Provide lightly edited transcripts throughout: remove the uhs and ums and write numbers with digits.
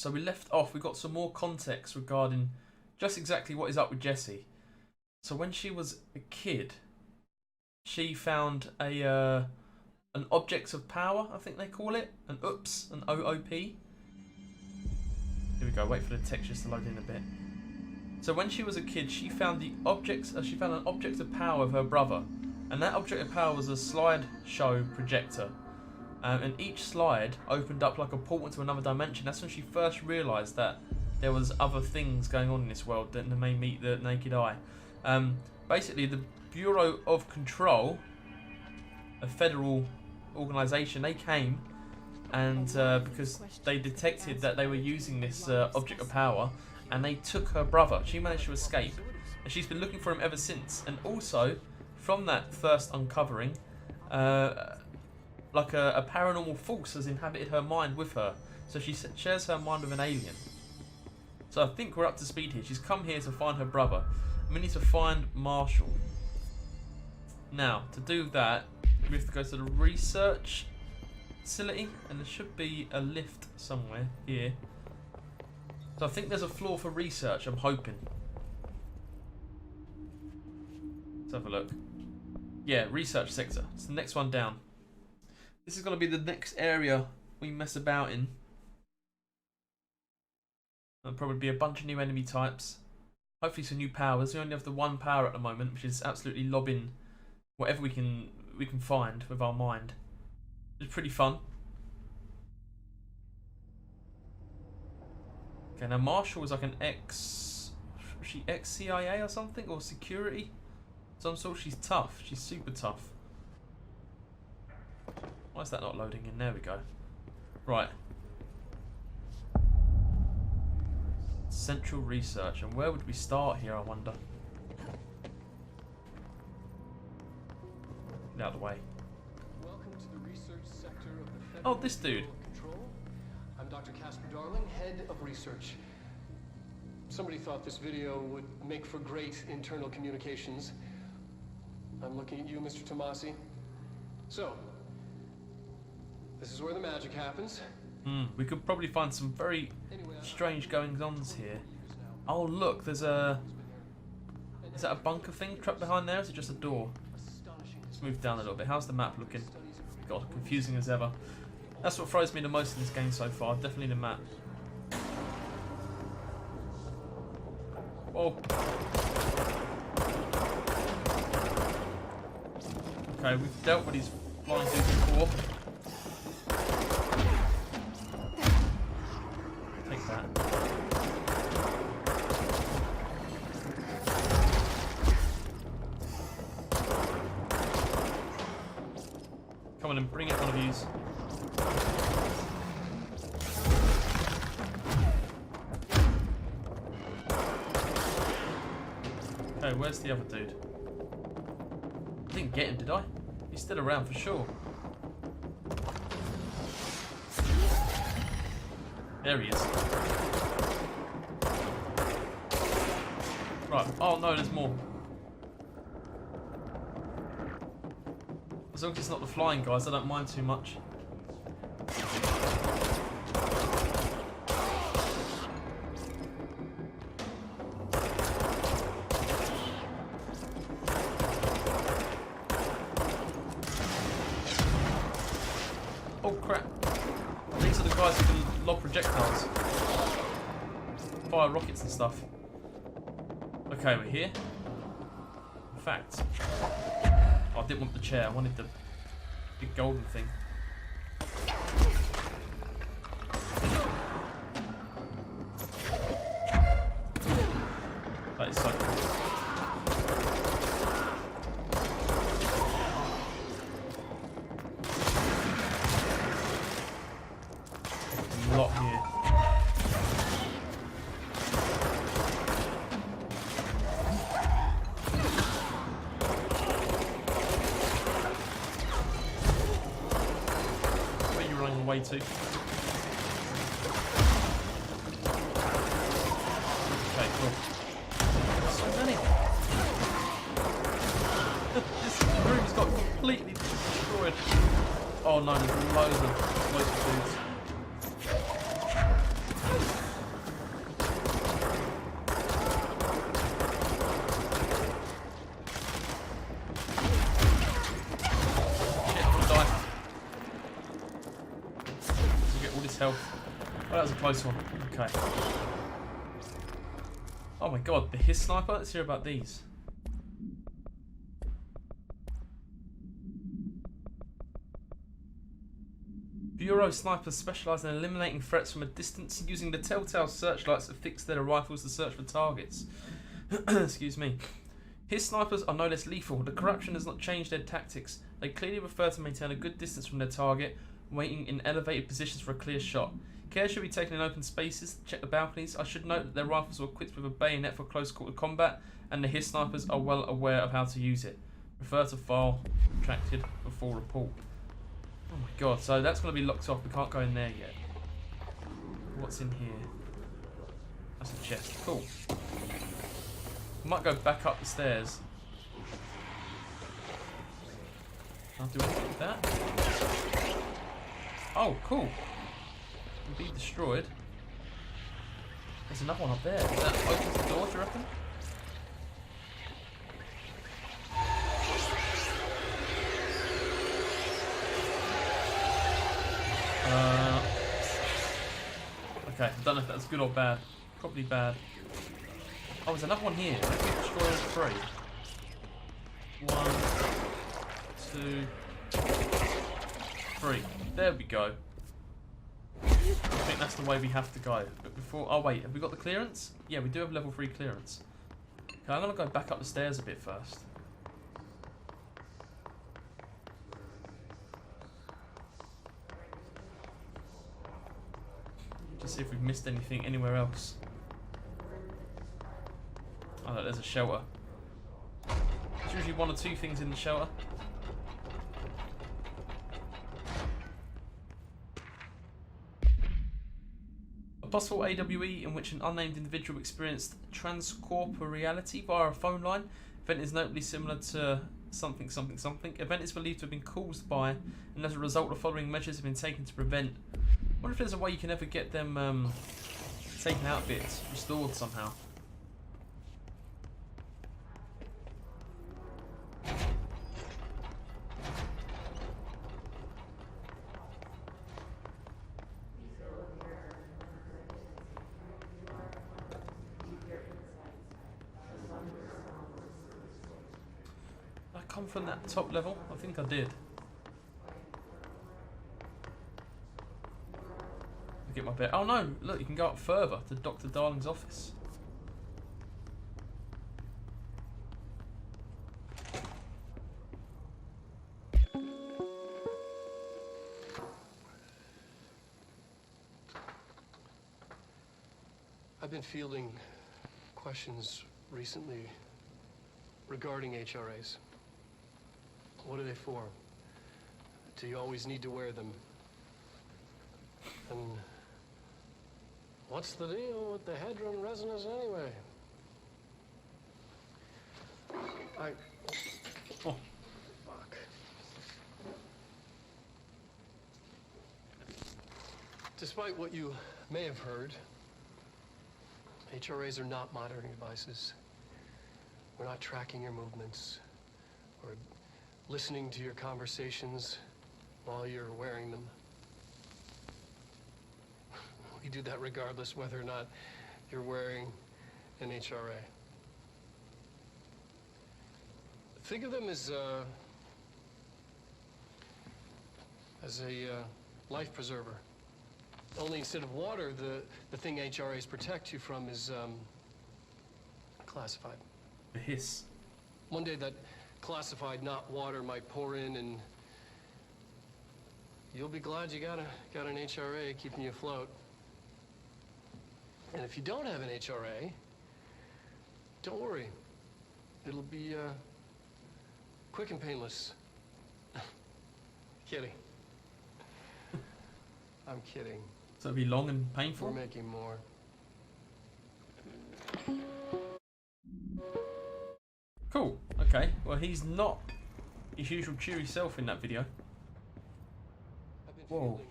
So we left off, we got some more context regarding just exactly what is up with Jessie. So when she was a kid, she found an object of power, I think they call it, an OOPS, an OOP. Here we go, wait for the textures to load in a bit. So when she was a kid, she found an object of power of her brother, and that object of power was a slideshow projector. And each slide opened up like a portal into another dimension. That's when she first realised that there was other things going on in this world that may meet the naked eye. Basically, the Bureau of Control, a federal organisation, they came and because they detected that they were using this object of power, and they took her brother. She managed to escape, and she's been looking for him ever since. And also, from that first uncovering, like a paranormal force has inhabited her mind with her. So she shares her mind with an alien. So I think we're up to speed here. She's come here to find her brother. And we need to find Marshall. Now, to do that, we have to go to the research facility. And there should be a lift somewhere here. So I think there's a floor for research, I'm hoping. Let's have a look. Yeah, research sector. It's the next one down. This is going to be the next area we mess about in. There'll probably be a bunch of new enemy types. Hopefully some new powers. We only have the one power at the moment, which is absolutely lobbing whatever we can find with our mind. It's pretty fun. Okay, now Marshall is like an ex-CIA or something, or security? Some sort. She's tough. She's super tough. Why is that not loading in? There we go. Right. Central research. And where would we start here, I wonder? Get out of the way. Welcome to the research sector of the Federal Oh, this dude. Control. I'm Dr. Casper Darling, head of research. Somebody thought this video would make for great internal communications. I'm looking at you, Mr. Tomasi. So, this is where the magic happens. We could probably find some very strange goings-ons here. Oh look, there's a... Is that a bunker thing trapped behind there, or is it just a door? Let's move down a little bit. How's the map looking? God, confusing as ever. That's what throws me the most in this game so far, definitely the map. Whoa. Okay, we've dealt with these flying dudes before. Take that. Come on and bring it, one of yous. Okay, where's the other dude? I didn't get him, did I? He's still around for sure. There he is. Right. Oh no, there's more. As long as it's not the flying guys, I don't mind too much. Oh crap. These are the guys who can lob projectiles. Fire rockets and stuff. Okay, we're here. In fact, I didn't want the chair, I wanted the big golden thing. That is so cool. A lot here. Where are you running away to? Okay, cool. So many. This room's got completely destroyed. Oh no, there's loads of dudes. this health. Oh, that was a close one. Okay. Oh my god, the Hiss Sniper? Let's hear about these. Bureau snipers specialise in eliminating threats from a distance using the telltale searchlights affixed to their rifles to search for targets. Excuse me. His snipers are no less lethal. The corruption has not changed their tactics. They clearly prefer to maintain a good distance from their target, waiting in elevated positions for a clear shot. Care should be taken in open spaces. Check the balconies. I should note that their rifles are equipped with a bayonet for close quarter combat, and the Hiss snipers are well aware of how to use it. Refer to file retracted before report. Oh my god, so that's going to be locked off. We can't go in there yet. What's in here? That's a chest. Cool. Might go back up the stairs. I'll do anything with that. Oh, cool. Can be destroyed. There's another one up there. That opens the door, do you reckon? Okay, I don't know if that's good or bad. Probably bad. Oh, there's another one here. Let me destroy all three. 1, 2, 3. There we go. I think that's the way we have to go. But before... Oh, wait. Have we got the clearance? Yeah, we do have level 3 clearance. Okay, I'm going to go back up the stairs a bit first. Just see if we've missed anything anywhere else. Oh, look, there's a shelter. There's usually 1 or 2 things in the shelter. A possible AWE in which an unnamed individual experienced transcorporeality via a phone line. Event is notably similar to something something something. Event is believed to have been caused by, and as a result, the following measures have been taken to prevent. I wonder if there's a way you can ever get them taken out bits, restored somehow. Did I come from that top level? I think I did. Get my bed. Oh no! Look, you can go up further to Dr. Darling's office. I've been fielding questions recently regarding HRAs. What are they for? Do you always need to wear them? And what's the deal with the hadron resonance anyway? Oh. Fuck. Despite what you may have heard, HRAs are not monitoring devices. We're not tracking your movements or listening to your conversations while you're wearing them. We do that regardless whether or not you're wearing an HRA. Think of them as a life preserver. Only instead of water, the thing HRAs protect you from is classified. The hiss. One day that classified, not water, might pour in, and you'll be glad you got an HRA keeping you afloat. And if you don't have an HRA, don't worry. It'll be quick and painless. Kidding. I'm kidding. So it'll be long and painful? We're making more. Cool. Okay. Well, he's not his usual cheery self in that video. I've been Whoa. fielding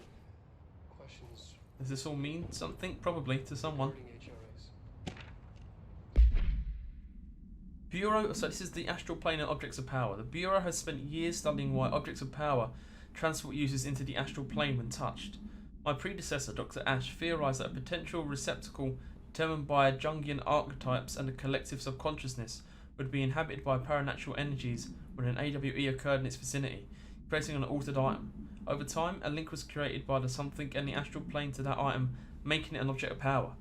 questions Does this all mean something? Probably to someone. regarding HRAs. Bureau, so this is the astral plane and objects of power. The Bureau has spent years studying why objects of power transport users into the astral plane when touched. My predecessor, Dr. Ash, theorized that a potential receptacle determined by Jungian archetypes and a collective subconsciousness would be inhabited by paranatural energies when an AWE occurred in its vicinity, creating an altered item. Over time, a link was created by the something and the astral plane to that item, making it an object of power.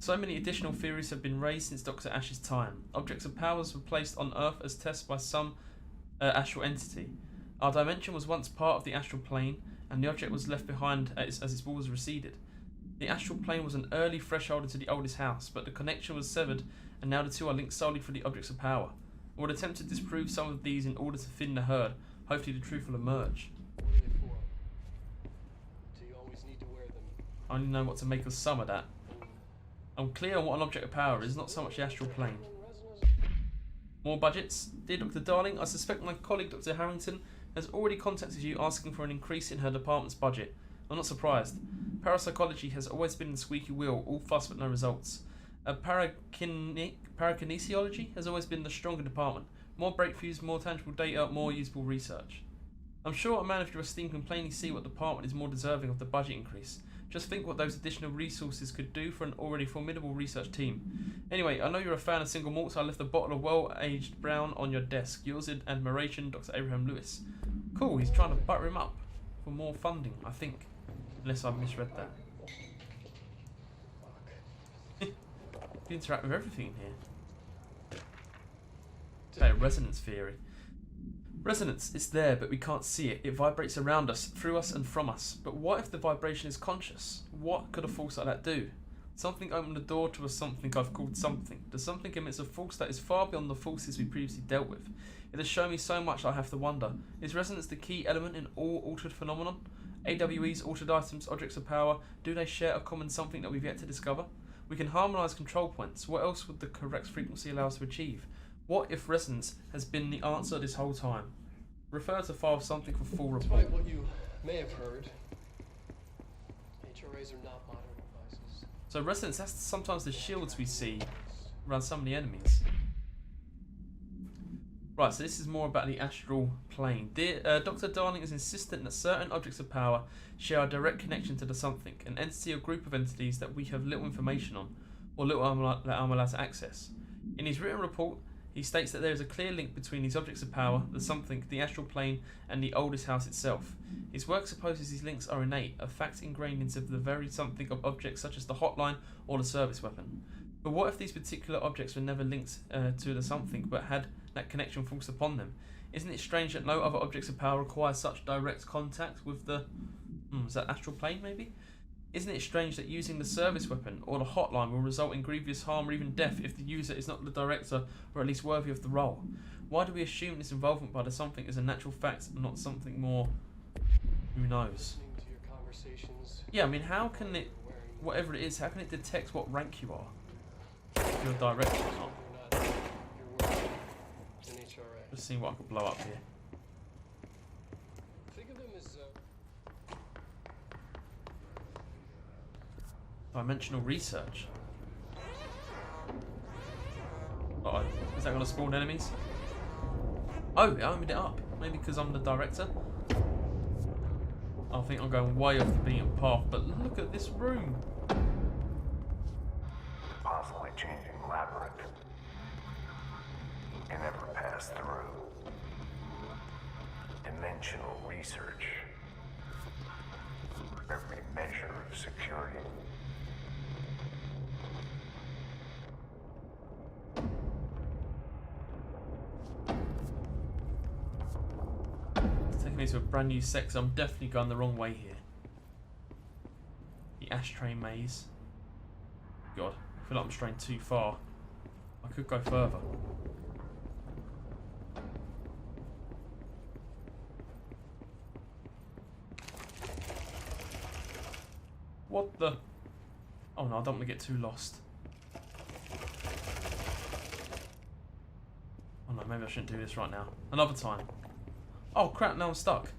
So many additional theories have been raised since Dr. Ash's time. Objects of powers were placed on Earth as tests by some astral entity. Our dimension was once part of the astral plane, and the object was left behind as its walls receded. The astral plane was an early thresholder to the oldest house, but the connection was severed, and now the two are linked solely through the objects of power. I would attempt to disprove some of these in order to thin the herd. Hopefully the truth will emerge. What are they for? Do you always need to wear them? I only know what to make of some of that. I'm clear on what an object of power is, not so much the astral plane. More budgets? Dear Dr. Darling, I suspect my colleague Dr. Harrington has already contacted you asking for an increase in her department's budget. I'm not surprised. Parapsychology has always been the squeaky wheel, all fuss but no results. Parakinesiology has always been the stronger department. More breakthroughs, more tangible data, more useful research. I'm sure a man of your esteem can plainly see what department is more deserving of the budget increase. Just think what those additional resources could do for an already formidable research team. Anyway, I know you're a fan of single malts, so I left a bottle of well-aged brown on your desk. Yours in admiration, Dr. Abraham Lewis. Cool, he's trying to butter him up for more funding, I think. Unless I misread that. You interact with everything in here. Okay, resonance theory. Resonance is there, but we can't see it. It vibrates around us, through us and from us. But what if the vibration is conscious? What could a force like that do? Something opened the door to a something I've called something. The something emits a force that is far beyond the forces we previously dealt with. It has shown me so much I have to wonder. Is resonance the key element in all altered phenomenon? AWE's altered items, objects of power, do they share a common something that we've yet to discover? We can harmonise control points. What else would the correct frequency allow us to achieve? What if resonance has been the answer this whole time? Refer to file something for full report. Despite what you may have heard, HRAs are not modern devices. So resonance, that's sometimes the shields we see around some of the enemies. Right, so this is more about the astral plane. Dr. Darling is insistent that certain objects of power share a direct connection to the something, an entity or group of entities that we have little information on, or little that I'm allowed to access. In his written report, he states that there is a clear link between these objects of power, the something, the astral plane, and the oldest house itself. His work supposes these links are innate, a fact ingrained into the very something of objects such as the hotline or the service weapon. But what if these particular objects were never linked to the something, but had that connection forced upon them? Isn't it strange that no other objects of power require such direct contact with the... is that astral plane, maybe? Isn't it strange that using the service weapon or the hotline will result in grievous harm or even death if the user is not the director or at least worthy of the role? Why do we assume this involvement by the something is a natural fact and not something more... who knows? Listening to your conversations, Yeah, I mean, how can it... whatever it is, how can it detect what rank you are? If you're a director or not? whether or not you're working in HRA. Just seeing what I could blow up here. Think of them as Dimensional research. Uh-oh. Is that going to spawn enemies? Oh, it opened it up. Maybe because I'm the director. I think I'm going way off the beaten path, but look at this room. Constantly changing labyrinth. You can never pass through. Dimensional research. Every measure of security. It's taking me to a brand new sector. I'm definitely going the wrong way here. The ashtray maze. God, I feel like I'm straying too far. I could go further. What the? Oh no, I don't want to get too lost. Oh no, maybe I shouldn't do this right now. Another time. Oh crap, now I'm stuck.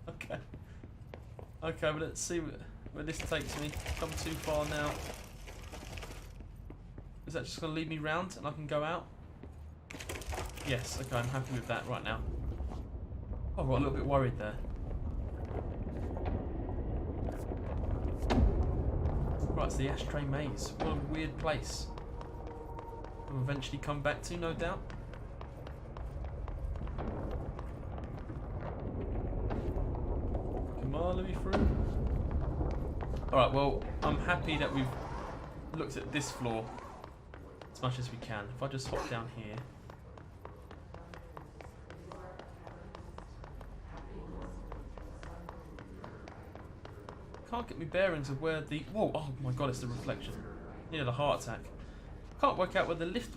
Okay. Okay, but let's see where this takes me. Come too far now. Is that just going to lead me round and I can go out? Yes, okay, I'm happy with that right now. Oh, I got a little bit worried there. Right, it's the ashtray maze. What a weird place. We'll eventually come back to, no doubt. Come on, let me through. Alright, well, I'm happy that we've looked at this floor as much as we can. If I just hop down here. Can't get me bearings of where the... Whoa, oh my god, it's the reflection. Nearly a heart attack. Can't work out where the lift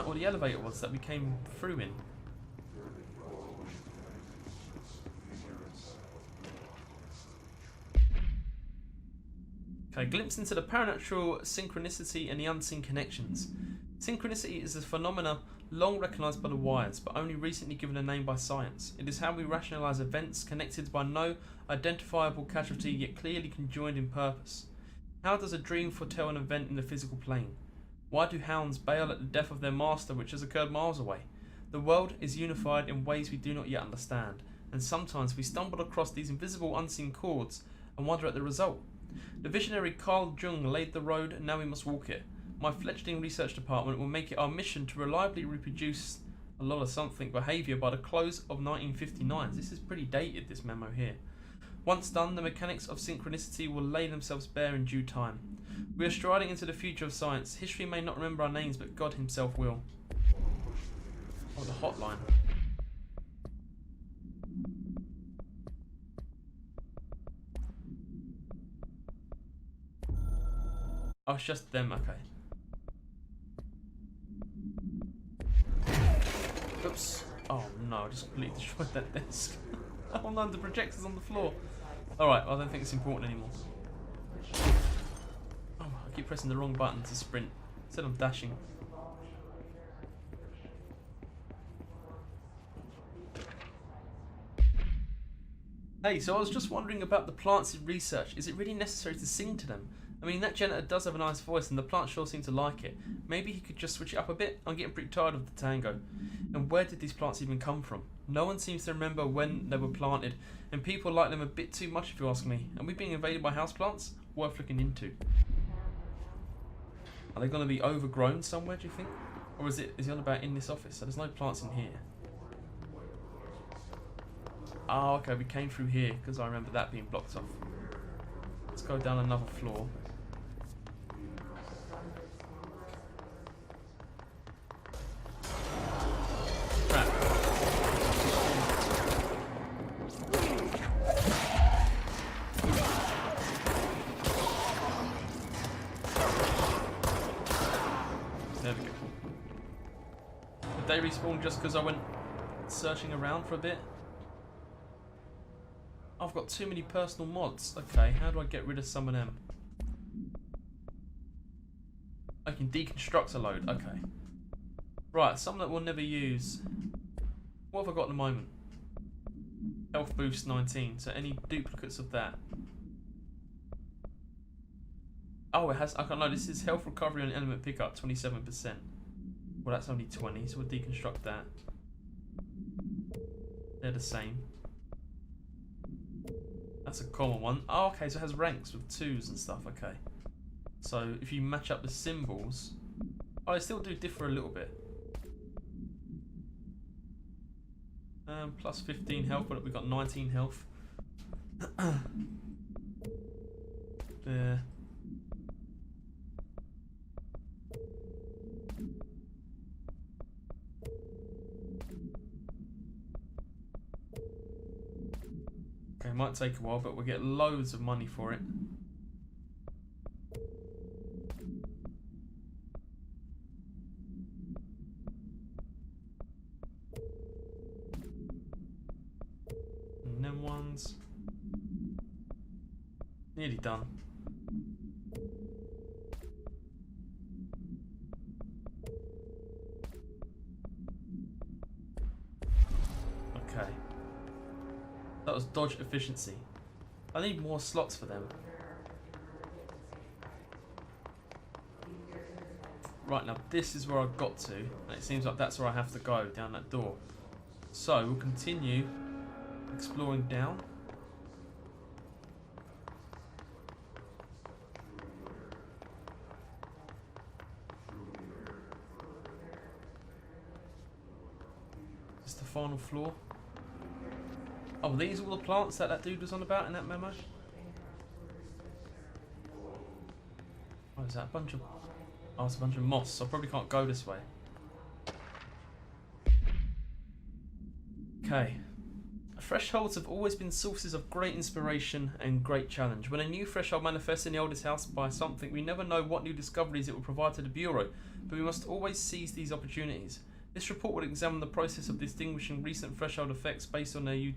or the elevator was that we came through in. Okay, glimpse into the paranatural synchronicity and the unseen connections. Synchronicity is a phenomena long recognised by the wise, but only recently given a name by science. It is how we rationalise events connected by no identifiable casualty yet clearly conjoined in purpose. How does a dream foretell an event in the physical plane? Why do hounds bail at the death of their master which has occurred miles away? The world is unified in ways we do not yet understand, and sometimes we stumble across these invisible unseen chords and wonder at the result. The visionary Carl Jung laid the road and now we must walk it. My fledgling research department will make it our mission to reliably reproduce a lot of something behaviour by the close of 1959. This is pretty dated, this memo here. Once done, the mechanics of synchronicity will lay themselves bare in due time. We are striding into the future of science. History may not remember our names, but God himself will. Oh, the hotline. Oh, it's just them, okay. Oops. Oh no, I just completely destroyed that desk. Oh no, the projector's on the floor. Alright, well, I don't think it's important anymore. Oh, I keep pressing the wrong button to sprint. Instead of dashing. Hey, so I was just wondering about the plants in research. Is it really necessary to sing to them? I mean, that janitor does have a nice voice and the plants sure seem to like it. Maybe he could just switch it up a bit? I'm getting pretty tired of the tango. And where did these plants even come from? No one seems to remember when they were planted, and people like them a bit too much if you ask me. Are we being invaded by houseplants? Worth looking into. Are they going to be overgrown somewhere, do you think? Or is he on about in this office? So there's no plants in here. Oh, okay, we came through here because I remember that being blocked off. Let's go down another floor. Crap. There we go. Did they respawn just because I went searching around for a bit? I've got too many personal mods. Okay, how do I get rid of some of them? I can deconstruct a load. Okay. Right, some that we'll never use. What have I got at the moment? Health boost 19. So any duplicates of that? Oh, it has. I can't know. This is health recovery and element pickup 27%. Well, that's only 20, so we'll deconstruct that. They're the same. That's a common one. Oh, okay, so it has ranks with 2s and stuff, okay. So if you match up the symbols... Oh, they still do differ a little bit. Plus 15 health, but we've got 19 health. There. Okay, it might take a while, but we'll get loads of money for it. And them ones. Nearly done. Okay. That was dodge efficiency. I need more slots for them. Right, now this is where I've got to, and it seems like that's where I have to go, down that door. So we'll continue exploring down. the final floor. Oh, these are all the plants that that dude was on about in that memo? Oh, is that a bunch of... Oh, it's a bunch of moss, so I probably can't go this way. Okay. Thresholds have always been sources of great inspiration and great challenge. When a new threshold manifests in the oldest house by something, we never know what new discoveries it will provide to the Bureau, but we must always seize these opportunities. This report will examine the process of distinguishing recent threshold effects based on their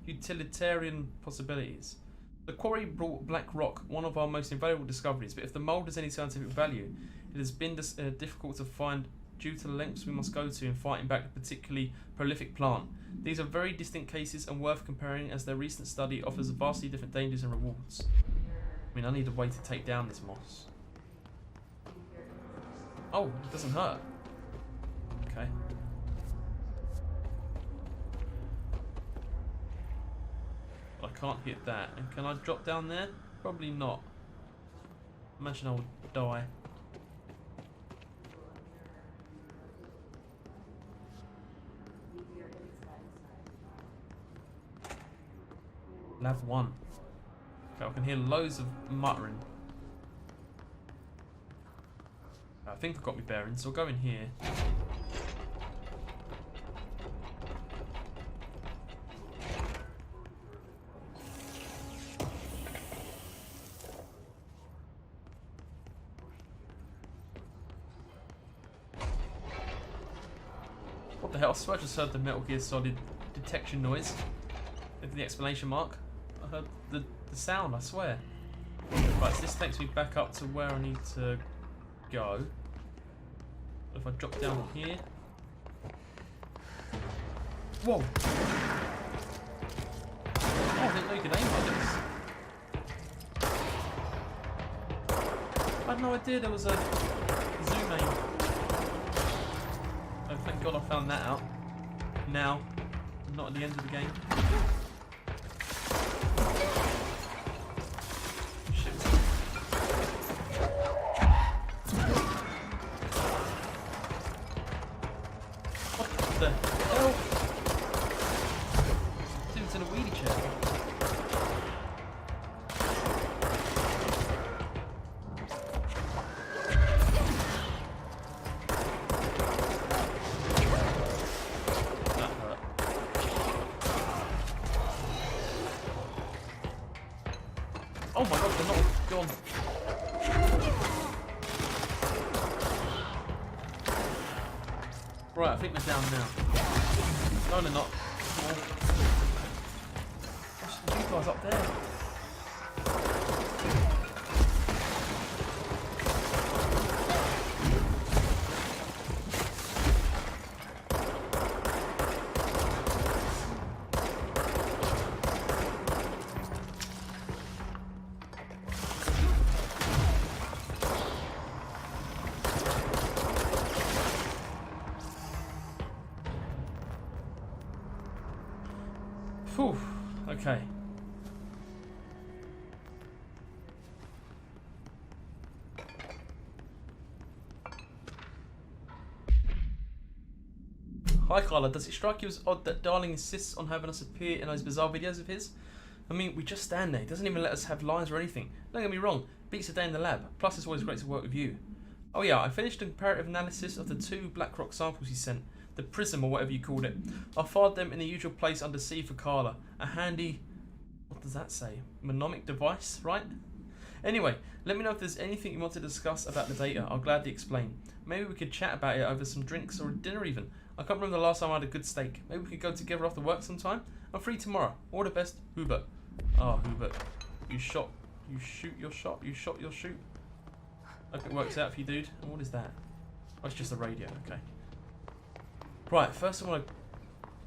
utilitarian possibilities. The quarry brought black rock, one of our most invaluable discoveries, but if the mould has any scientific value, it has been difficult to find due to the lengths we must go to in fighting back a particularly prolific plant. These are very distinct cases and worth comparing, as their recent study offers vastly different dangers and rewards. I mean, I need a way to take down this moss. Oh, it doesn't hurt. Okay. I can't hit that. And can I drop down there? Probably not. Imagine I would die. Lab 1. Okay, I can hear loads of muttering. I think I've got my bearings, so I'll go in here. What the hell? I swear I just heard the Metal Gear Solid detection noise. With the exclamation mark. I heard the sound, I swear. Right, so this takes me back up to where I need to go. If I drop down here. Whoa! Oh, I didn't know you could aim like this. I had no idea there was a zoom aim. Oh, thank God I found that out. Now, not at the end of the game. Oh my God, they're not gone. Right, I think they're down now. No, they're not. What's you guys up there? Whew, okay. Hi Carla, does it strike you as odd that Darling insists on having us appear in those bizarre videos of his? I mean, we just stand there. He doesn't even let us have lines or anything. Don't get me wrong, beats a day in the lab. Plus it's always great to work with you. Oh yeah, I finished a comparative analysis of the 2 black rock samples he sent. The prism, or whatever you called it. I filed them in the usual place under C for Carla. A handy, what does that say? Mnemonic device, right? Anyway, let me know if there's anything you want to discuss about the data. I'll gladly explain. Maybe we could chat about it over some drinks or a dinner even. I can't remember the last time I had a good steak. Maybe we could go together after work sometime. I'm free tomorrow. All the best, Hubert. Oh, Hubert. You shot your shot. Hope it works out for you, dude. And what is that? Oh, it's just a radio, okay. Right, first I want to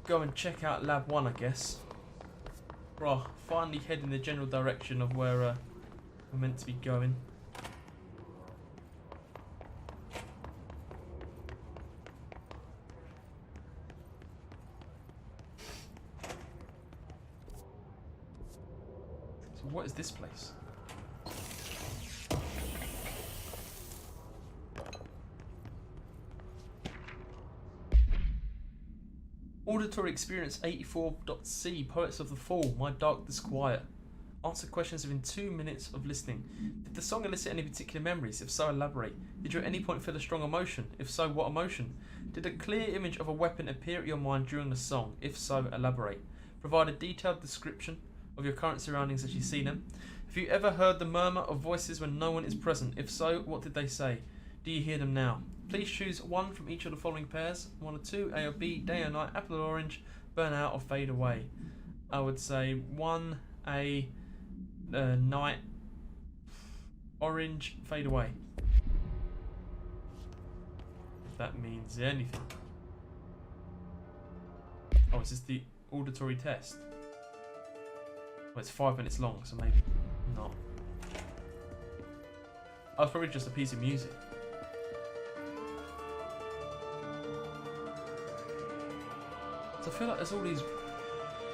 go and check out Lab 1, I guess. Right, finally head in the general direction of where we're meant to be going. So what is this place? Auditory Experience 84.c, Poets of the Fall, My Dark Disquiet. Answer questions within 2 minutes of listening. Did the song elicit any particular memories? If so, elaborate. Did you at any point feel a strong emotion? If so, what emotion? Did a clear image of a weapon appear at your mind during the song? If so, elaborate. Provide a detailed description of your current surroundings as you see them. Have you ever heard the murmur of voices when no one is present? If so, what did they say? Do you hear them now? Please choose one from each of the following pairs. 1 or 2, A or B, day or night, apple or orange, burn out or fade away. I would say 1, A, night, orange, fade away. If that means anything. Oh, is this the auditory test? Well, it's 5 minutes long, so maybe not. Oh, it's probably just a piece of music. So I feel like there's all these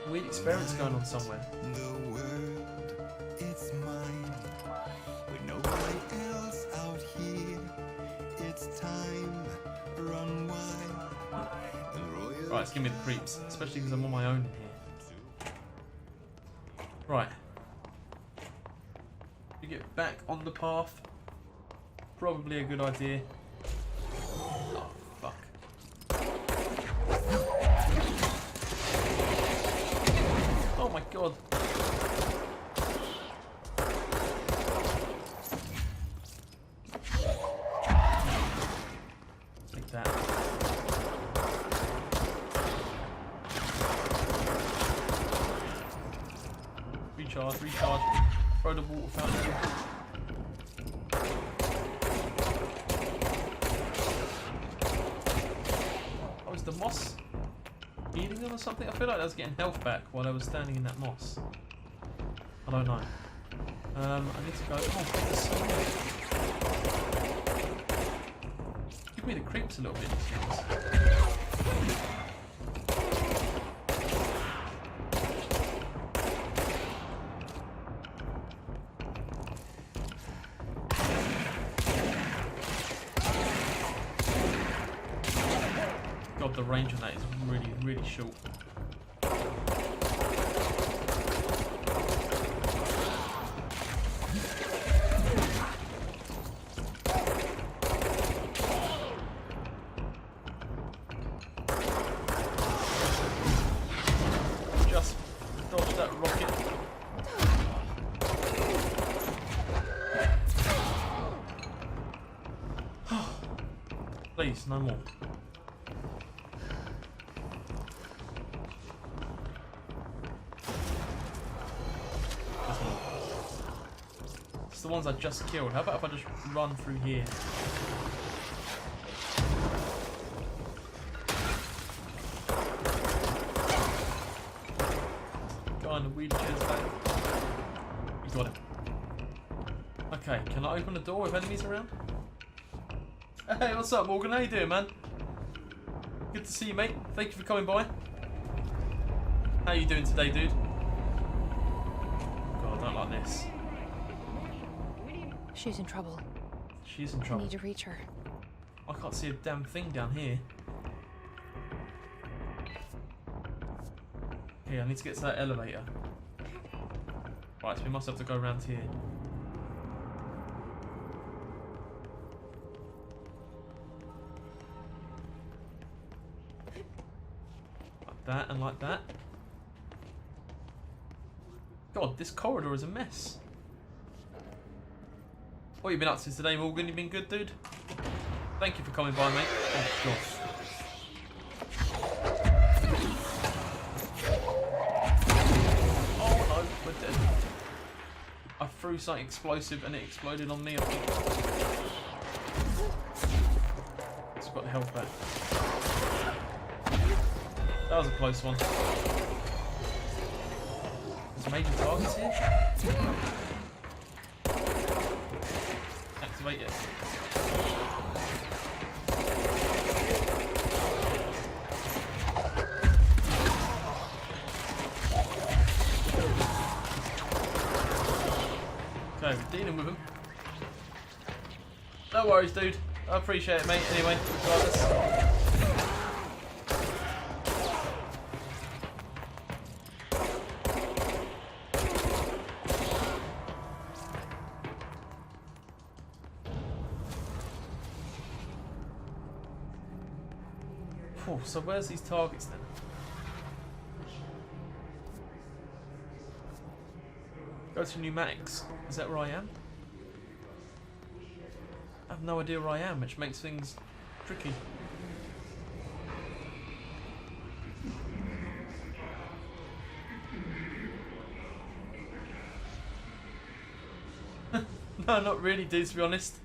weird experiments going on somewhere. The world, it's mine. With nobody else out here, it's time. Run wild. Right, it's giving me the creeps, especially because I'm on my own in here. Right. To get back on the path, probably a good idea. Oh, fuck. Oh my god. Take that. Recharge, recharge. Throw the water fountain. Oh, is the moss healing them or something? I feel like I was getting health back while I was standing in that moss. I don't know. I need to go. Oh, the sun. Give me the creeps a little bit. God, the range on that is really, really short. Just dodge that rocket. Please, no more. It's the ones I just killed. How about if I just run through here? Guy in the wheelchair's back. You got him. Okay, can I open the door with enemies around? Hey, what's up, Morgan? How you doing, man? Good to see you, mate. Thank you for coming by. How you doing today, dude? God, I don't like this. She's in trouble. She's in I trouble. need to reach her. I can't see a damn thing down here. Here, I need to get to that elevator. Right, so we must have to go around here. Like that and like that. God, this corridor is a mess. What have you been up to today, Morgan? You been good, dude? Thank you for coming by, mate. Oh, God. Oh, no, we're dead. I threw something explosive and it exploded on me, I think. Just got the health back. That was a close one. There's major targets here. Activate it. Okay, we're dealing with him. No worries, dude. I appreciate it, mate. Anyway, regardless. Phew, so where's these targets then? Go to pneumatics. Is that where I am? I have no idea where I am, which makes things tricky. No, not really, dude, to be honest.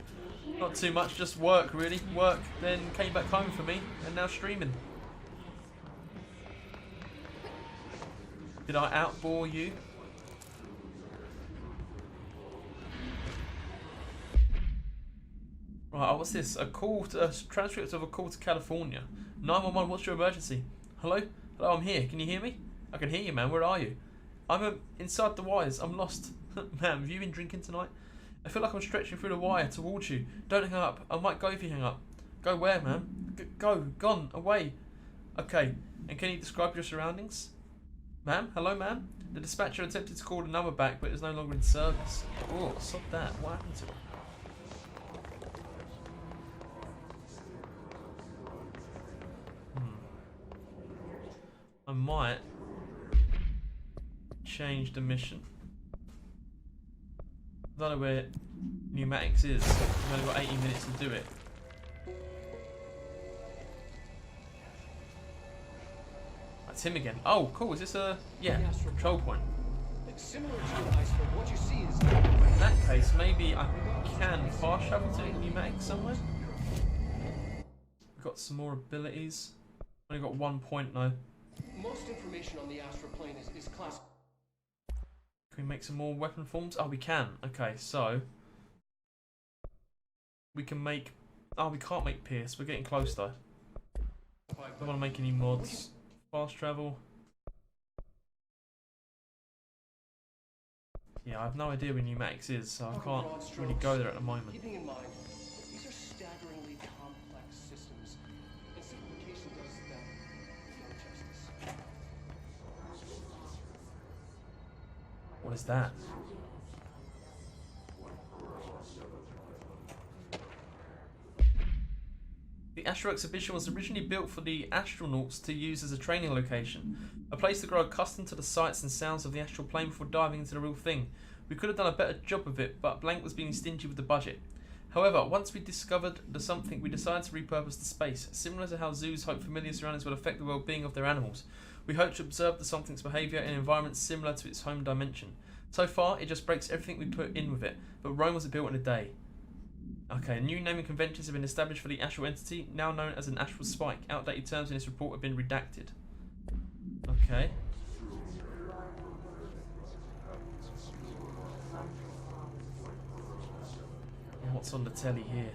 Not too much, just work, really. Work, then came back home for me, and now streaming. Did I outbore you? Right, what's this? A transcript of a call to California. 911, what's your emergency? Hello? Hello, I'm here. Can you hear me? I can hear you, man. Where are you? I'm inside the wires. I'm lost. Man, have you been drinking tonight? I feel like I'm stretching through the wire towards you. Don't hang up. I might go if you hang up. Go where, man? Go. Gone. Away. Okay. And can you describe your surroundings? Ma'am? Hello, ma'am? The dispatcher attempted to call the number back, but it was no longer in service. Oh, stop that. What happened to it? I might change the mission. I don't know where pneumatics is. I've only got 80 minutes to do it. That's him again. Oh, cool. Is this a... Yeah, control point. Similar to an iceberg, what you see is... In that case, maybe I can fast travel to pneumatics somewhere. We've got some more abilities. Only got 1 point though. Most information on the astral plane is classified. Can we make some more weapon forms? Oh, we can. Okay, so we can make... Oh, we can't make Pierce. We're getting close though. Don't want to make any mods. Fast travel. Yeah, I have no idea where pneumatics is, so I can't really go there at the moment. Keeping in mind, these are staggeringly complex systems, and simplification does them no justice. What is that? The Astro exhibition was originally built for the astronauts to use as a training location, a place to grow accustomed to the sights and sounds of the astral plane before diving into the real thing. We could have done a better job of it, but Blank was being stingy with the budget. However, once we discovered the something, we decided to repurpose the space, similar to how zoos hope familiar surroundings will affect the well-being of their animals. We hope to observe the something's behaviour in an environment similar to its home dimension. So far, it just breaks everything we put in with it, but Rome wasn't built in a day. Okay, new naming conventions have been established for the astral entity, now known as an astral spike. Outdated terms in this report have been redacted. Okay. And what's on the telly here?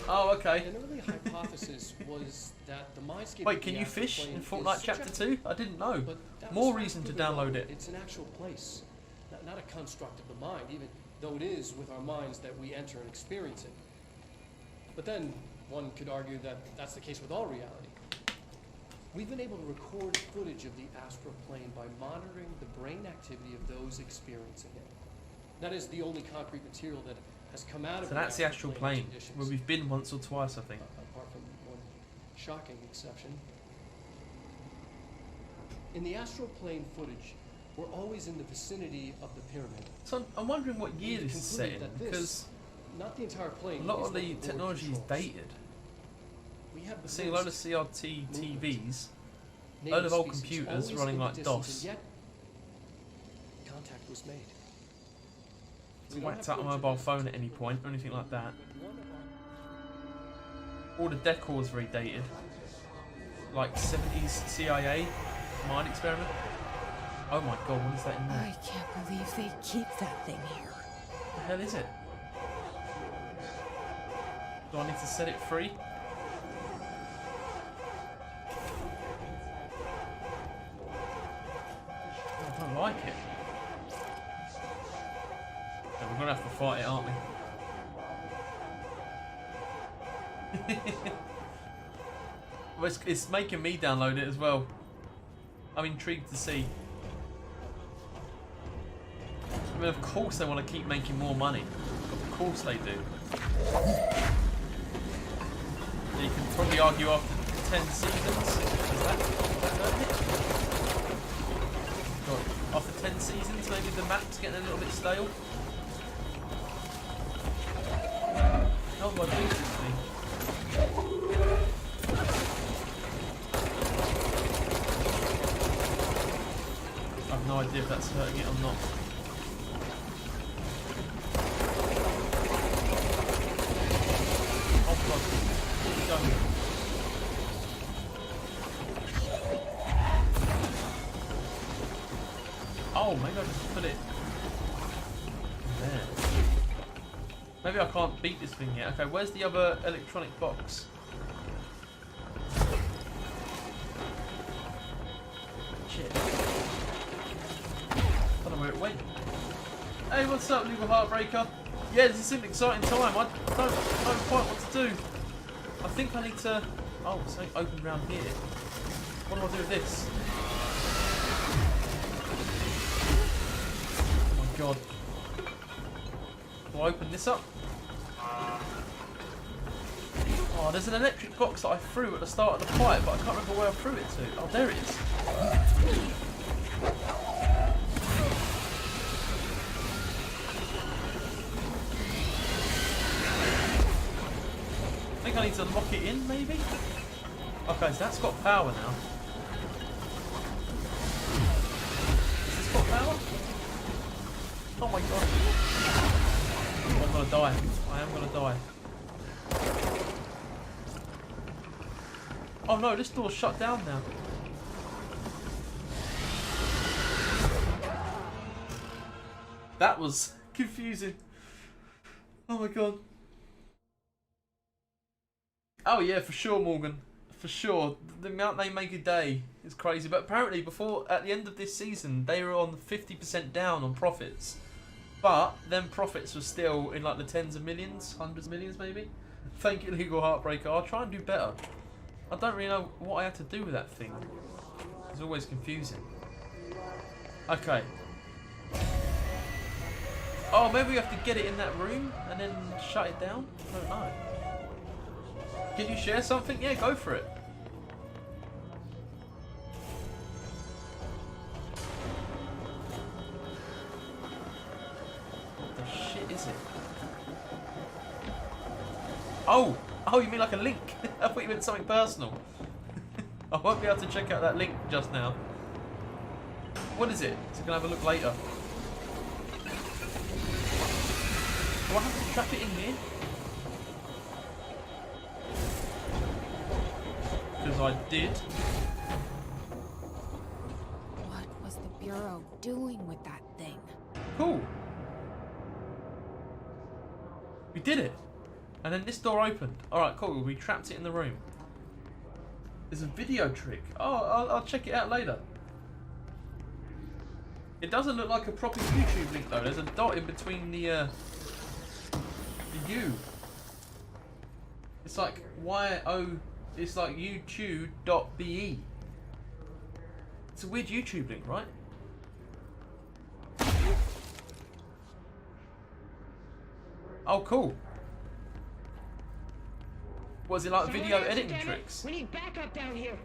Oh, okay. An early hypothesis was that the mindscape. Wait, can you fish in Fortnite Chapter 2? I didn't know. More reason to download it. It's an actual place, not a construct of the mind, even though it is with our minds that we enter and experience it. But then one could argue that that's the case with all reality. We've been able to record footage of the astral plane by monitoring the brain activity of those experiencing it. That is the only concrete material that has come out of So that's the astral plane, conditions. where we've been once or twice, I think. Apart from one shocking exception. In the astral plane footage, we're always in the vicinity of the pyramid. So I'm wondering what year We've this is set concluded in, that this, because not the entire plane, a lot is of what the board technology is controls. dated. We have I the see a load of most CRT movement. TVs, native load of old species, computers always running in the like distance, DOS. and yet contact was made. It's We don't whacked have out a footage of mobile this, phone at any point or anything like that. but one of our- All the decor is very dated. Like 70s CIA mind experiment. Oh my god, what is that in there? I can't believe they keep that thing here. What the hell is it? Do I need to set it free? I don't like it. Yeah, we're gonna have to fight it, aren't we? Well, it's making me download it as well. I'm intrigued to see. I mean, of course they want to keep making more money. Of course they do. You can probably argue after 10 seasons. Is that it? God, after 10 seasons, maybe the map's getting a little bit stale. How do I do this thing? I have no idea if that's hurting it or not. Oh god. Keep going. Oh, maybe I just put it there. Maybe I can't beat this thing yet. Okay, where's the other electronic box? Shit. I don't know where it went. Hey, what's up, Legal Heartbreaker? Yeah, this is an exciting time. I don't know quite what to do. I think I need to... Oh, something open around here. What do I do with this? Oh my god. Do I open this up? Oh, there's an electric box that I threw at the start of the fight, but I can't remember where I threw it to. Oh, there it is. I think I need to lock it in, maybe? Okay, so that's got power now. Has this got power? Oh my god. Oh, I'm gonna die. I am gonna die. Oh no, this door's shut down now. That was confusing. Oh my god. Oh yeah, for sure, Morgan. For sure. The amount they make a day is crazy. But apparently before, at the end of this season, they were on 50% down on profits. But them profits were still in like the tens of millions, hundreds of millions maybe. Thank you, Legal Heartbreaker. I'll try and do better. I don't really know what I had to do with that thing. It's always confusing. Okay. Oh, maybe we have to get it in that room and then shut it down? I don't know. Can you share something? Yeah, go for it. What the shit is it? Oh! Oh, you mean like a link? I thought you meant something personal. I won't be able to check out that link just now. What is it? So I can have a look later. Do I have to trap it in here? Because I did. What was the Bureau doing with that thing? Cool. We did it. And then this door opened. Alright, cool. We trapped it in the room. There's a video trick. Oh, I'll check it out later. It doesn't look like a proper YouTube link though. There's a dot in between the U. It's like it's like youtube.be. It's a weird YouTube link, right? Oh, cool. Was it like video editing tricks? We need backup down here.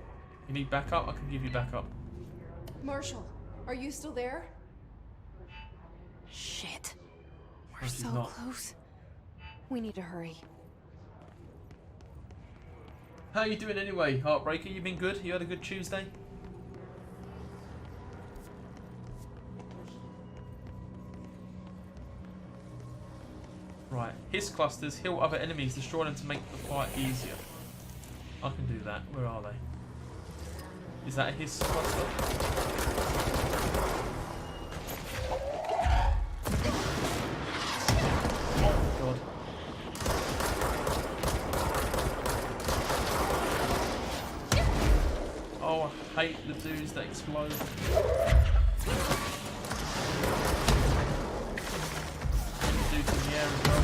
You need backup? I can give you backup. Marshall, are you still there? Shit. We're No, she's so not. close. We need to hurry. How you doing anyway, Heartbreaker? You been good? You had a good Tuesday? Right. Hiss clusters heal other enemies, destroy them to make the fight easier. I can do that. Where are they? Is that a hiss cluster? Oh god. Oh, I hate the dudes that explode. Dudes in the air as well.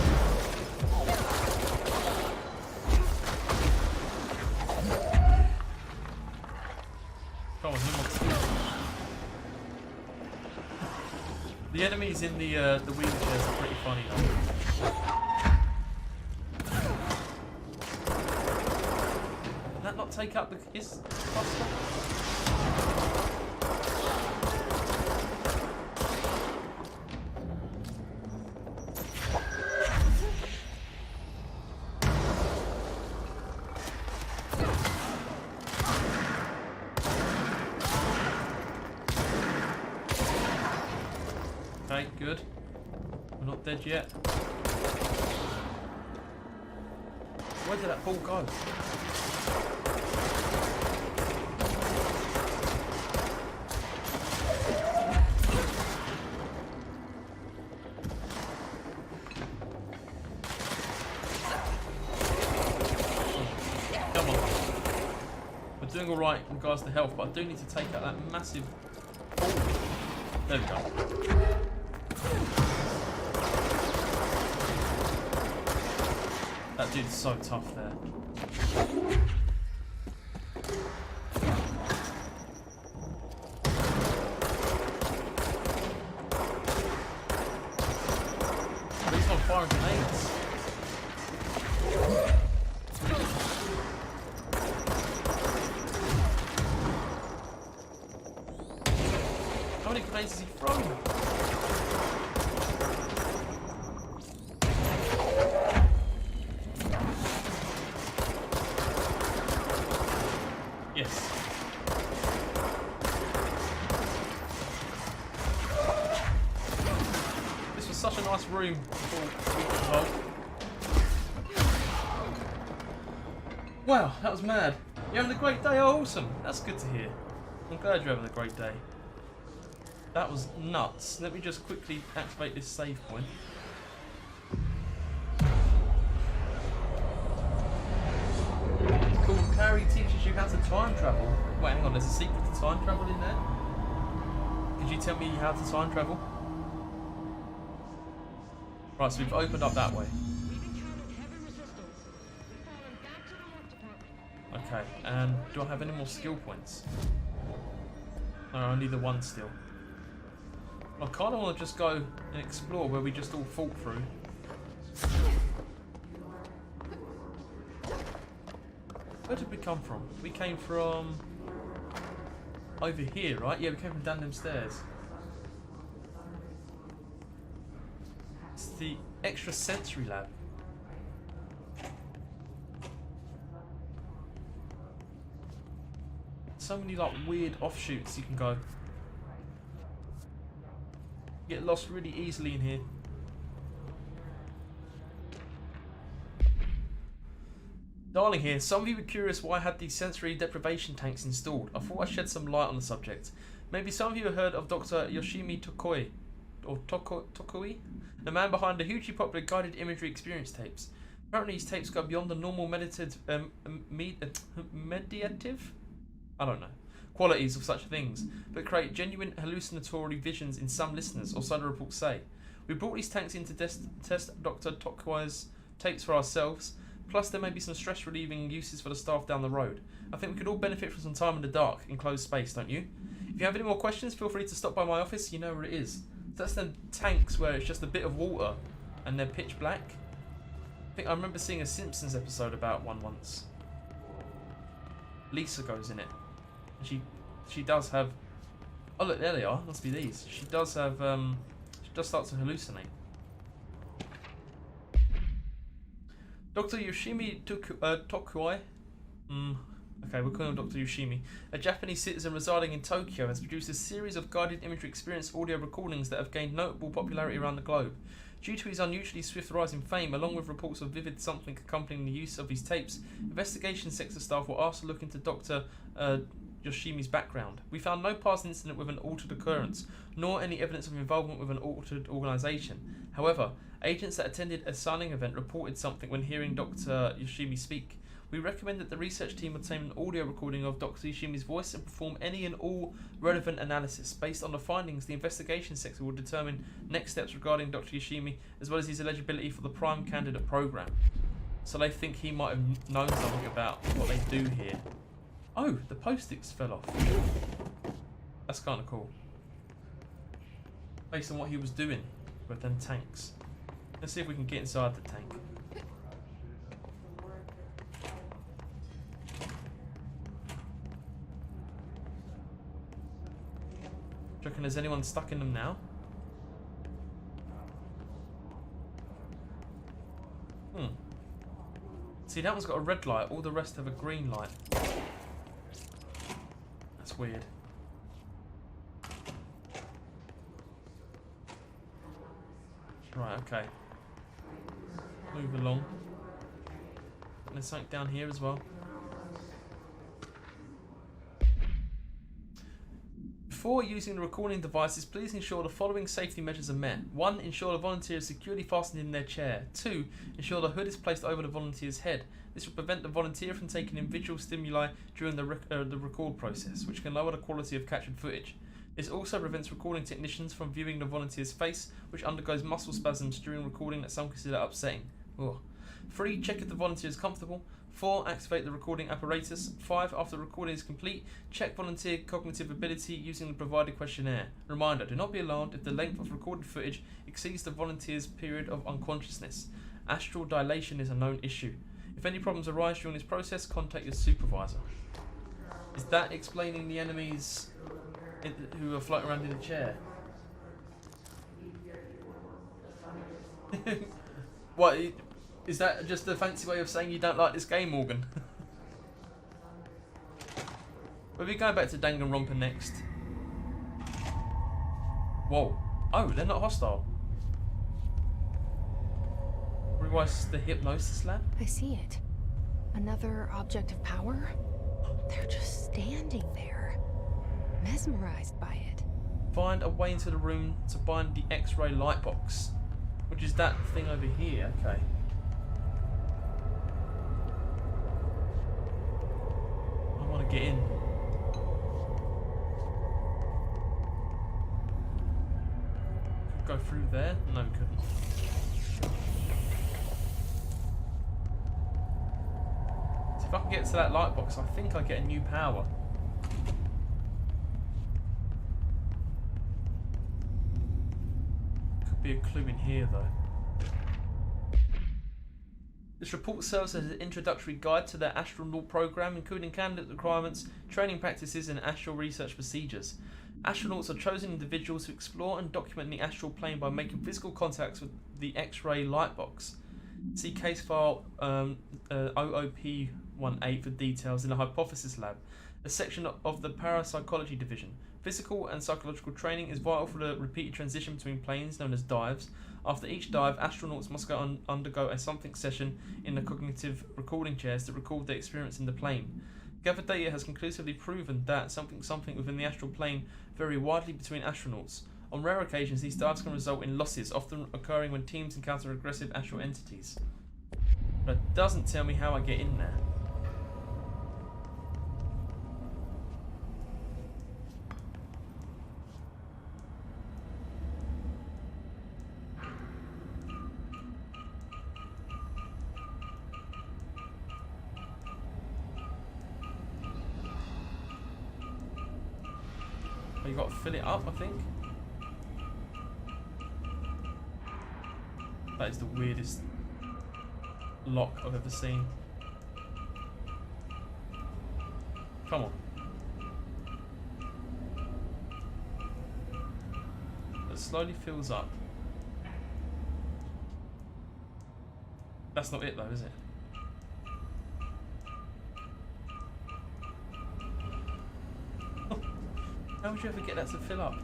Come on, him on. The enemies in the wheelchairs are pretty funny though. not take out the cluster? Okay, good. We're not dead yet. Where did that ball go? Come on. We're doing alright in regards to health, but I do need to take out that massive ball. There we go. That dude's so tough there. But he's not firing grenades. How many grenades has he thrown? Yes. This was such a nice room before. Wow, that was mad. You're having a great day? Oh, awesome. That's good to hear. I'm glad you're having a great day. That was nuts. Let me just quickly activate this save point. Cool. Harry teaches you how to time travel. Wait, hang on. There's a secret to time travel in there? Could you tell me how to time travel? Right, so we've opened up that way. Okay, and do I have any more skill points? No, only the one still. I kind of want to just go and explore where we just all fought through. Where did we come from? We came from over here, right? Yeah, we came from down them stairs. It's the extrasensory lab. So many like weird offshoots you can go. Get lost really easily in here. Darling here, some of you were curious why I had these sensory deprivation tanks installed. I thought I'd shed some light on the subject. Maybe some of you have heard of Dr. Yoshimi Tokoi, or Tokoi? The man behind the hugely popular guided imagery experience tapes. Apparently these tapes go beyond the normal mediative I don't know, qualities of such things, but create genuine hallucinatory visions in some listeners, or so the reports say. We brought these tanks in to test Dr. Tokoi's tapes for ourselves, plus there may be some stress-relieving uses for the staff down the road. I think we could all benefit from some time in the dark, enclosed space, don't you? If you have any more questions, feel free to stop by my office, you know where it is. So that's them tanks where it's just a bit of water, and they're pitch black. I think I remember seeing a Simpsons episode about one once. Lisa goes in it. She does have. Oh look, there they are. Must be these. She does have. She does start to hallucinate. Dr. Yoshimi Tokoi. Okay, we'll call him Dr. Yoshimi. A Japanese citizen residing in Tokyo has produced a series of guided imagery experience audio recordings that have gained notable popularity around the globe. Due to his unusually swift rise in fame, along with reports of vivid something accompanying the use of his tapes, investigation sector staff were asked to look into Dr. Yoshimi's background. We found no past incident with an altered occurrence, nor any evidence of involvement with an altered organisation. However, agents that attended a signing event reported something when hearing Dr. Yoshimi speak. We recommend that the research team obtain an audio recording of Dr. Yoshimi's voice and perform any and all relevant analysis. Based on the findings, the investigation sector will determine next steps regarding Dr. Yoshimi, as well as his eligibility for the Prime Candidate Program. So they think he might have known something about what they do here. Oh, the post-its fell off. That's kind of cool. Based on what he was doing with them tanks. Let's see if we can get inside the tank. you reckon there's anyone stuck in them now? See, that one's got a red light. All the rest have a green light. That's weird. Right, okay. Move along. And there's something down here as well. Before using the recording devices, please ensure the following safety measures are met. 1. Ensure the volunteer is securely fastened in their chair. 2. Ensure the hood is placed over the volunteer's head. This will prevent the volunteer from taking in visual stimuli during the record process, which can lower the quality of captured footage. This also prevents recording technicians from viewing the volunteer's face, which undergoes muscle spasms during recording that some consider upsetting. Ugh. 3. Check if the volunteer is comfortable. 4. Activate the recording apparatus. 5. After the recording is complete, check volunteer cognitive ability using the provided questionnaire. Reminder, do not be alarmed if the length of recorded footage exceeds the volunteer's period of unconsciousness. Astral dilation is a known issue. If any problems arise during this process, contact your supervisor. Is that explaining the enemies who are floating around in a chair? What? Is that just a fancy way of saying you don't like this game, Morgan? We'll be going back to Danganronpa next. Whoa. Oh, they're not hostile. Otherwise, the hypnosis lab? I see it. Another object of power? They're just standing there, mesmerized by it. Find a way into the room to bind the X-ray light box, which is that thing over here. Okay. I want to get in. Could go through there? No, we couldn't. So if I can get to that light box, I think I get a new power. Could be a clue in here though. This report serves as an introductory guide to their astronaut program, including candidate requirements, training practices, and astral research procedures. Astronauts are chosen individuals who explore and document the astral plane by making physical contacts with the X-ray light box. See case file OOP18 for details in the Hypothesis Lab, a section of the Parapsychology Division. Physical and psychological training is vital for the repeated transition between planes, known as dives. After each dive, astronauts must undergo a something session in the cognitive recording chairs to record their experience in the plane. Gathered data has conclusively proven that something within the astral plane vary widely between astronauts. On rare occasions, these dives can result in losses, often occurring when teams encounter aggressive astral entities. But it doesn't tell me how I get in there. Oh, you got to fill it up, I think. That is the weirdest lock I've ever seen. Come on. It slowly fills up. That's not it though, is it? How would you ever get that to fill up?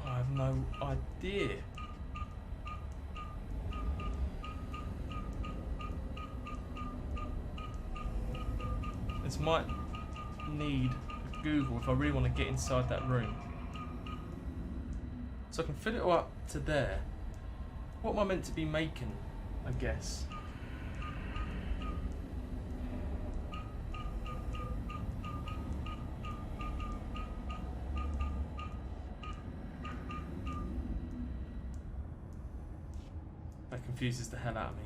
I have no idea. This might need Google if I really want to get inside that room. So I can fill it all up to there. What am I meant to be making, I guess? That confuses the hell out of me.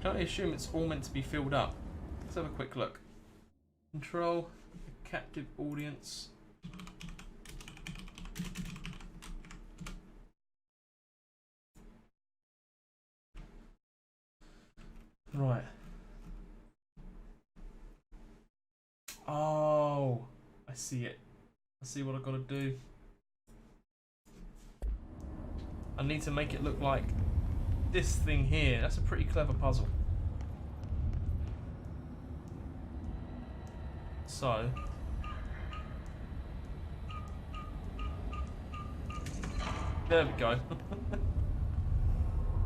Can I assume it's all meant to be filled up? Let's have a quick look. Control the captive audience. Right. Oh, I see it. I see what I've got to do. I need to make it look like this thing here. That's a pretty clever puzzle. So, there we go.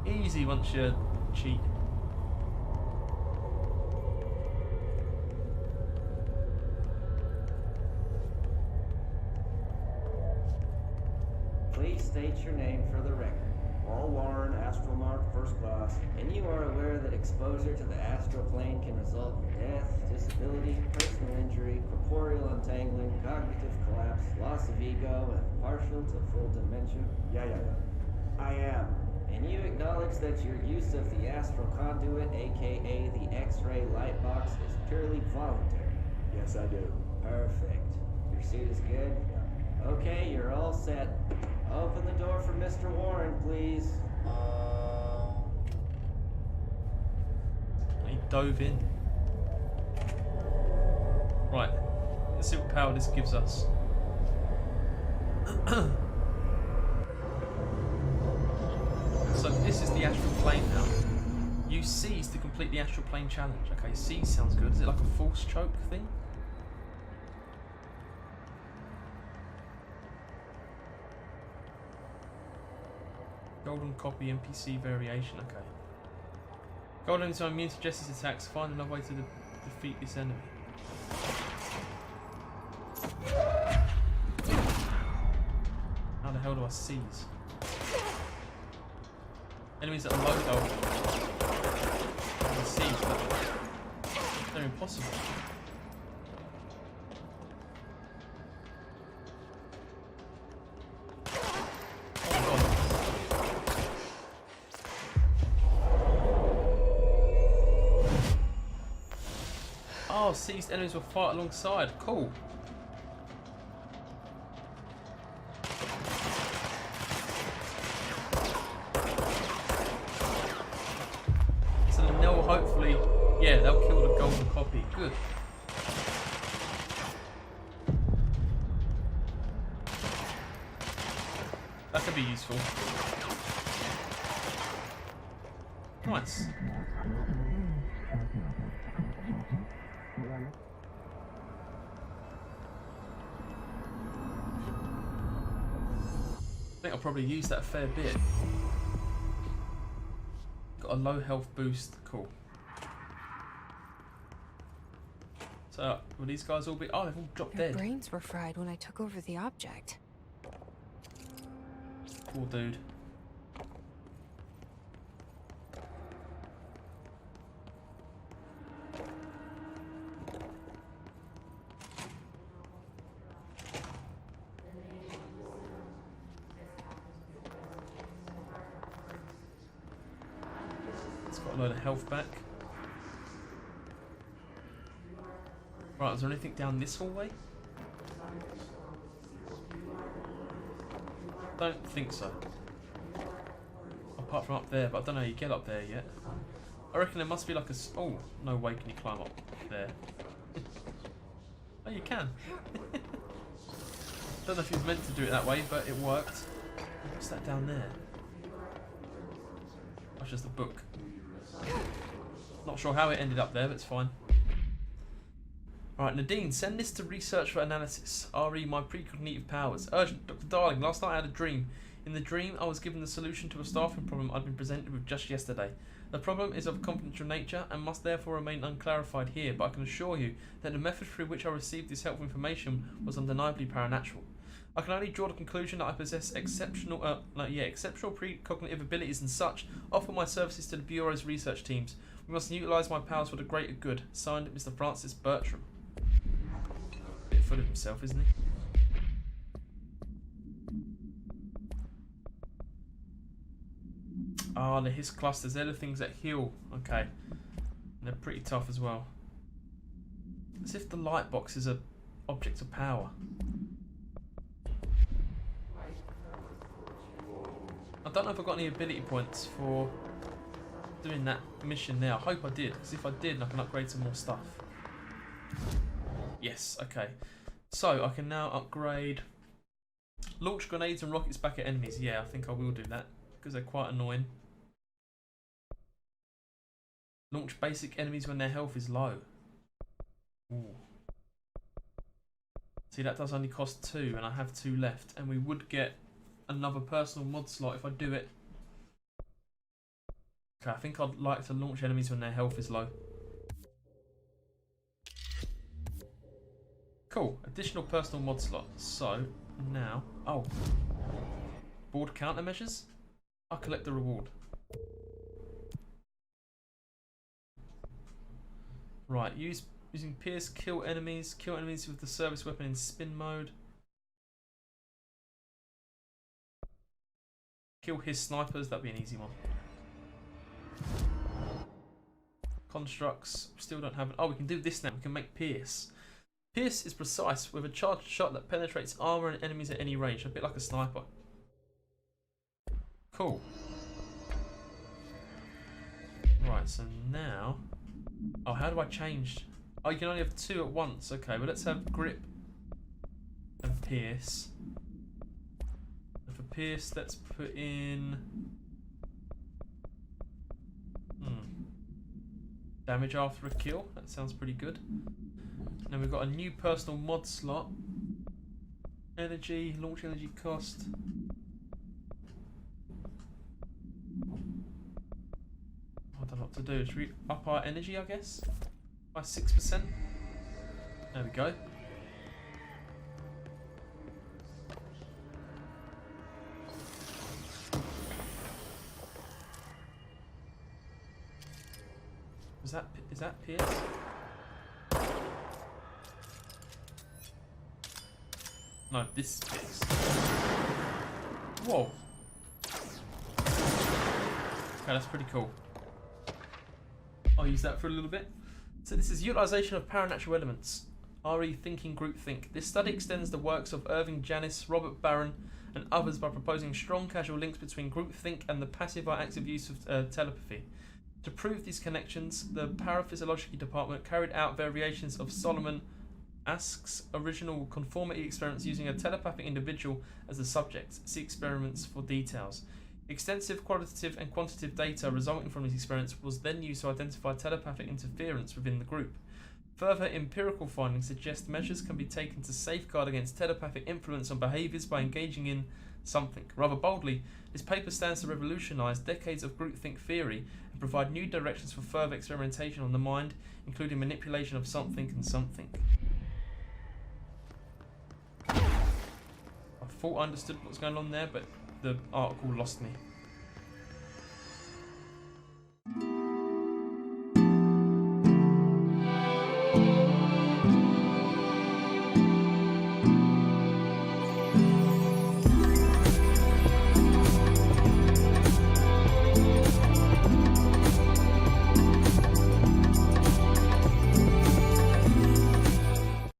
Easy once you cheat. Please state your name for the record. Paul Warren, Astromark, First Class, and you are aware that exposure to the astral plane can result in death, disability, personal injury, corporeal untangling, cognitive collapse, loss of ego, and partial to full dementia? Yeah. I am. And you acknowledge that your use of the astral conduit, aka the X-ray light box, is purely voluntary? Yes, I do. Perfect. Your suit is good? Okay, you're all set. Open the door for Mr. Warren, please. He dove in. Right, let's see what power this gives us. So this is the astral plane now. Use C's to complete the astral plane challenge. Okay, C sounds good. Is it like a force choke thing? Golden copy NPC variation, okay. Golden is immune to Jesse's attacks. Find another way to defeat this enemy. How the hell do I seize? Enemies at a low health. I can seize, but they're impossible. Oh, seized enemies will fight alongside. Cool. So then they'll hopefully, yeah, they'll kill the golden copy. Good. That could be useful. Nice. I think I'll probably use that a fair bit. Got a low health boost, cool. So, will these guys all be... Oh, they've all dropped Their dead. brains were fried when I took over the object. Poor dude. A load of health back. Right, is there anything down this hallway? Don't think so. Apart from up there, but I don't know how you get up there yet. I reckon there must be like a... Oh, no way can you climb up there. Oh, you can. Don't know if he was meant to do it that way, but it worked. What's that down there? That's just a book. Not sure how it ended up there, but it's fine. Alright, Nadine, send this to research for analysis. RE, my precognitive powers. Urgent, Dr. Darling, last night I had a dream. In the dream, I was given the solution to a staffing problem I'd been presented with just yesterday. The problem is of confidential nature and must therefore remain unclarified here, but I can assure you that the method through which I received this helpful information was undeniably paranatural. I can only draw the conclusion that I possess exceptional precognitive abilities and such. Offer my services to the Bureau's research teams. We must utilise my powers for the greater good. Signed, Mr. Francis Bertram. Bit full of himself, isn't he? Ah, the hiss clusters. They're the things that heal. Okay. And they're pretty tough as well. As if the light box is a object of power. I don't know if I got any ability points for doing that mission there. I hope I did, because if I did, I can upgrade some more stuff. Yes, okay. So I can now upgrade launch grenades and rockets back at enemies. Yeah, I think I will do that, because they're quite annoying. Launch basic enemies when their health is low. Ooh. See, that does only cost 2, and I have 2 left, and we would get another personal mod slot if I do it. Okay, I think I'd like to launch enemies when their health is low. Cool, additional personal mod slot. So, now, oh, board countermeasures? I'll collect the reward. Right, using Pierce, kill enemies with the service weapon in spin mode. Kill his snipers, that'd be an easy one. Constructs, still don't have it. Oh, we can do this now, we can make Pierce. Pierce is precise, with a charged shot that penetrates armor and enemies at any range, a bit like a sniper. Cool. Right, so now... Oh, how do I change? Oh, you can only have 2 at once. Okay, well let's have grip and pierce. And for pierce, let's put in... damage after a kill. That sounds pretty good. And then we've got a new personal mod slot. Energy, launch energy cost. I don't know what to do. Should we up our energy, I guess? By 6%? There we go. Is that Pierce? No, this is Pierce. Whoa. Okay, that's pretty cool. I'll use that for a little bit. So this is utilization of paranatural elements. RE thinking groupthink. This study extends the works of Irving Janis, Robert Barron, and others by proposing strong causal links between groupthink and the passive or active use of telepathy. To prove these connections, the Paraphysiology Department carried out variations of Solomon Asch's original conformity experiments using a telepathic individual as the subject. See experiments for details. Extensive qualitative and quantitative data resulting from these experiments was then used to identify telepathic interference within the group. Further empirical findings suggest measures can be taken to safeguard against telepathic influence on behaviours by engaging in something. Rather boldly, this paper stands to revolutionise decades of groupthink theory and provide new directions for further experimentation on the mind, including manipulation of something and something. I thought I understood what was going on there, but the article lost me.